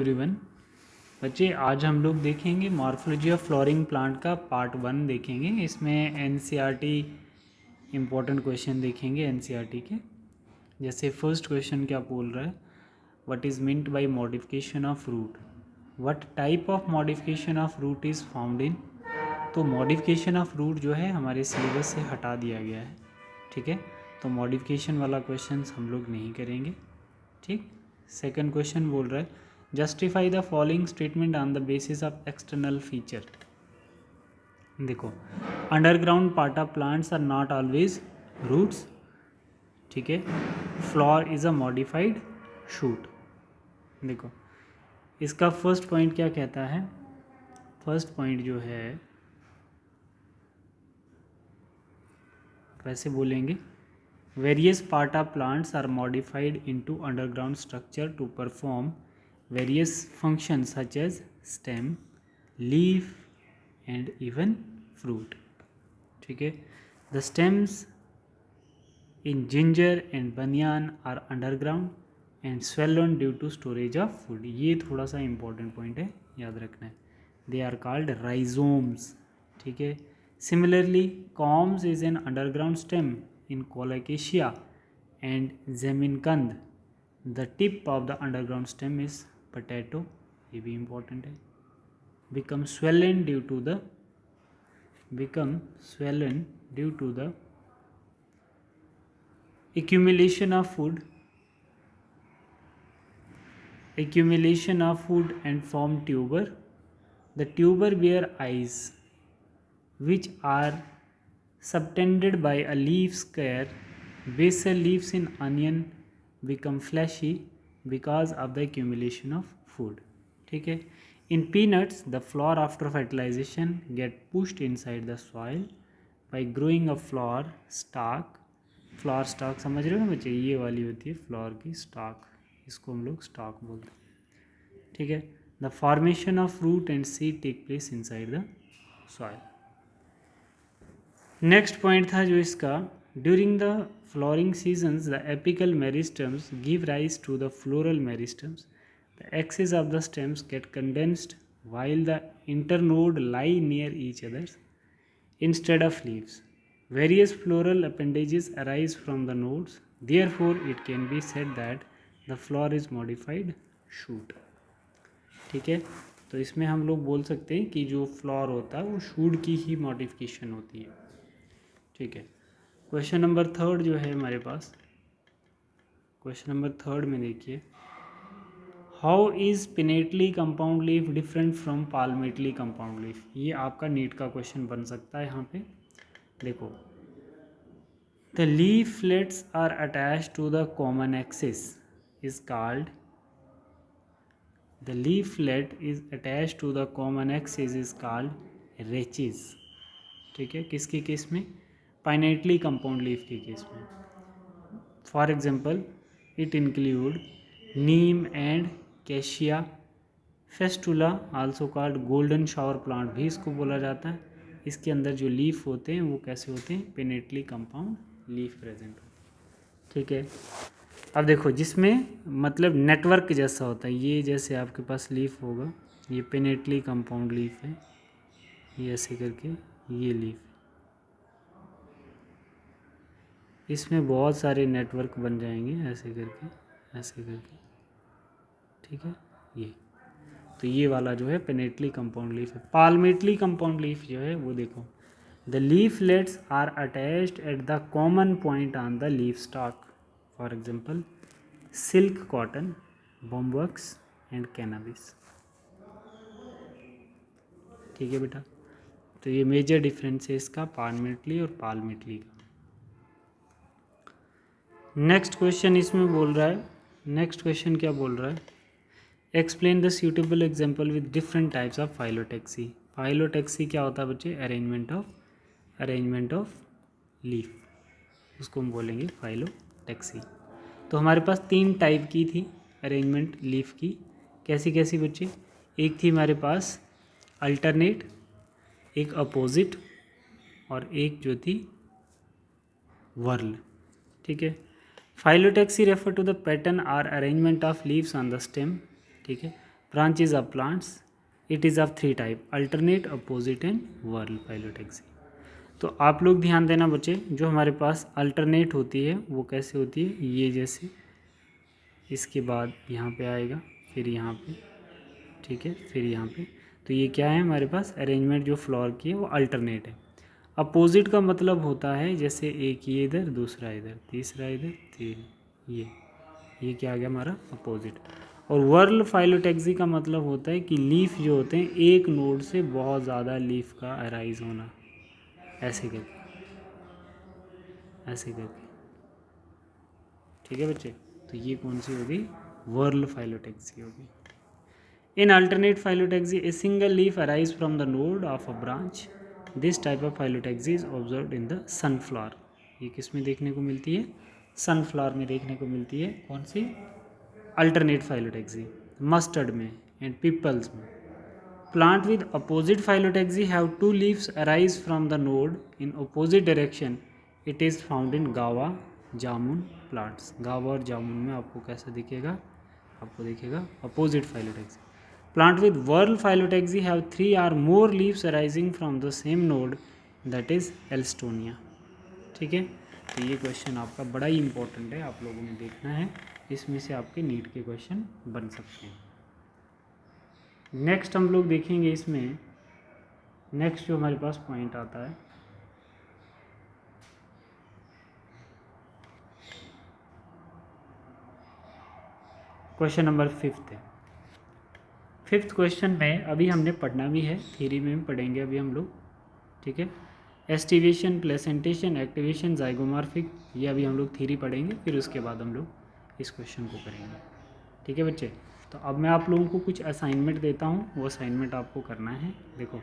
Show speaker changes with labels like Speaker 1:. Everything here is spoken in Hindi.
Speaker 1: एवरीवन, बच्चे आज हम लोग देखेंगे मॉर्फोलॉजी ऑफ फ्लोरिंग प्लांट का पार्ट 1 देखेंगे। इसमें एनसीईआरटी इम्पोर्टेंट क्वेश्चन देखेंगे एनसीईआरटी के। जैसे फर्स्ट क्वेश्चन क्या बोल रहा है, what is meant by modification of root, what type of modification of root is found in. तो मॉडिफिकेशन ऑफ रूट जो है हमारे सिलेबस से हटा दिया गया है, ठीक है। तो मॉडिफिकेशन वाला क्वेश्चन हम लोग नहीं करेंगे, ठीक। सेकंड क्वेश्चन बोल रहा है justify the following statement on the basis of external feature. देखो, underground parts plants are not always roots, ठीक है। Flower is a modified shoot. देखो, इसका फर्स्ट पॉइंट क्या कहता है, फर्स्ट पॉइंट जो है वैसे बोलेंगे, various parts plants are modified into underground structure to perform various functions such as stem, leaf and even fruit, ठीक है। The stems in ginger and banyan are underground and swollen due to storage of food। ये थोड़ा सा important point है, याद रखना है। They are called rhizomes, ठीक है। Similarly, corms is an underground stem in colocasia and zeminkand। The tip of the underground stem is potato, ये भी important है। become swollen due to the accumulation of food and form tuber। The tuber bear eyes which are subtended by a leaf scale। Basal leaves in onion become fleshy because of the accumulation of food, ठीक है। In peanuts, the flower after fertilization get pushed inside the soil by growing a flower stalk। Flower stock समझ रहे हो ना बच्चे, ये वाली होती है फ्लावर की स्टॉक, इसको हम लोग स्टॉक बोलते हैं, ठीक है। The formation of fruit and seed take place inside the soil. Next point था जो इसका, during the flowering seasons the apical meristems give rise to the floral meristems. The axis of the stems get condensed while the internode lie near each other instead of leaves। Various floral appendages arise from the nodes, therefore it can be said that the flower is modified shoot, ठीक है। तो इसमें हम लोग बोल सकते हैं कि जो फ्लावर होता है वो शूट की ही मॉडिफिकेशन होती है, ठीक है। क्वेश्चन नंबर थर्ड जो है हमारे पास, क्वेश्चन नंबर थर्ड में देखिए, how is pinnately compound leaf different from palmately compound leaf. ये आपका नीट का क्वेश्चन बन सकता है। यहाँ पे देखो, the leaflets are attach to the common axis is called, the leaflet is attach to the common axis is called rachis, ठीक है। किसके केस में, पाइनेटली कंपाउंड लीफ के केस में। For example it include neem and cassia fistula, also called golden shower plant भी इसको बोला जाता है। इसके अंदर जो लीफ होते हैं वो कैसे होते हैं, पिनेटली कंपाउंड लीफ प्रेजेंट होते हैं, ठीक है। अब देखो, जिसमें मतलब नेटवर्क जैसा होता है, ये जैसे आपके पास लीफ होगा, ये पिनेटली कंपाउंड लीफ है, ये ऐसे करके ये लीफ, इसमें बहुत सारे नेटवर्क बन जाएंगे ऐसे करके ऐसे करके, ठीक है। ये तो ये वाला जो है पेनेटली कंपाउंड लीफ है। पाल्मेटली कंपाउंड लीफ जो है वो देखो, the leaflets are attached at the common point on the leaf stalk. For example silk cotton, bombax and cannabis, ठीक है बेटा। तो ये मेजर डिफरेंस है इसका पाल्मेटली और पाल्मेटली का। नेक्स्ट क्वेश्चन इसमें बोल रहा है, नेक्स्ट क्वेश्चन क्या बोल रहा है, explain the suitable example with different types of phyllotaxy. Phyllotaxy क्या होता है बच्चे, अरेंजमेंट ऑफ लीफ, उसको हम बोलेंगे फाइलोटैक्सी। तो हमारे पास 3 टाइप की थी अरेंजमेंट लीफ की, कैसी कैसी बच्चे, एक थी हमारे पास अल्टरनेट, एक अपोजिट और एक जो थी वर्ल, ठीक है। Phyllotaxy refer to the pattern or arrangement of leaves on the stem, ठीक है। branches of plants. It is of three type: alternate, opposite and whorl phyllotaxy. तो आप लोग ध्यान देना बच्चे, जो हमारे पास अल्टरनेट होती है वो कैसे होती है, ये जैसे इसके बाद यहाँ पे आएगा, फिर यहाँ पे, ठीक है, फिर यहाँ पे, तो ये क्या है हमारे पास अरेंजमेंट जो फ्लोर की है वो अल्टरनेट है। अपोजिट का मतलब होता है जैसे एक ये इधर, दूसरा इधर, तीसरा इधर, ये क्या आ गया हमारा अपोजिट। और वर्ल फाइलोटैक्सी का मतलब होता है कि लीफ जो होते हैं एक नोड से बहुत ज़्यादा लीफ का अराइज होना, ऐसे करके, ऐसे करके, ठीक है बच्चे। तो ये कौन सी होगी, वर्ल फाइलोटैक्सी होगी। In alternate phyllotaxy a single leaf arise from the node of a branch. This type of phyllotaxy is observed in the sunflower. ये किस में देखने को मिलती है, सनफ्लावर में देखने को मिलती है। कौन सी अल्टरनेट फाइलोटैक्सी, मस्टर्ड में एंड पीपल्स में। Plant with opposite phyllotaxy have two leaves arise from the node in opposite direction. It is found in guava jamun plants. गावा और जामुन में आपको कैसा दिखेगा, आपको दिखेगा opposite phyllotaxy. Plant with whorl phyllotaxy have 3 or more leaves arising from the same node, that is Alstonia. ठीक है, तो ये क्वेश्चन आपका बड़ा ही इंपॉर्टेंट है, आप लोगों ने देखना है, इसमें से आपके नीट के क्वेश्चन बन सकते हैं। नेक्स्ट हम लोग देखेंगे इसमें, नेक्स्ट जो हमारे पास पॉइंट आता है, क्वेश्चन नंबर 5 है। 5th क्वेश्चन में अभी हमने पढ़ना भी है, थ्योरी में भी पढ़ेंगे अभी हम लोग, ठीक है। एस्टिवेशन, प्लेसेंटेशन, एक्टिवेशन, जाइगोमॉर्फिक, ये अभी हम लोग थ्योरी पढ़ेंगे, फिर उसके बाद हम लोग इस क्वेश्चन को करेंगे, ठीक है बच्चे। तो अब मैं आप लोगों को कुछ असाइनमेंट देता हूँ, वो असाइनमेंट आपको करना है। देखो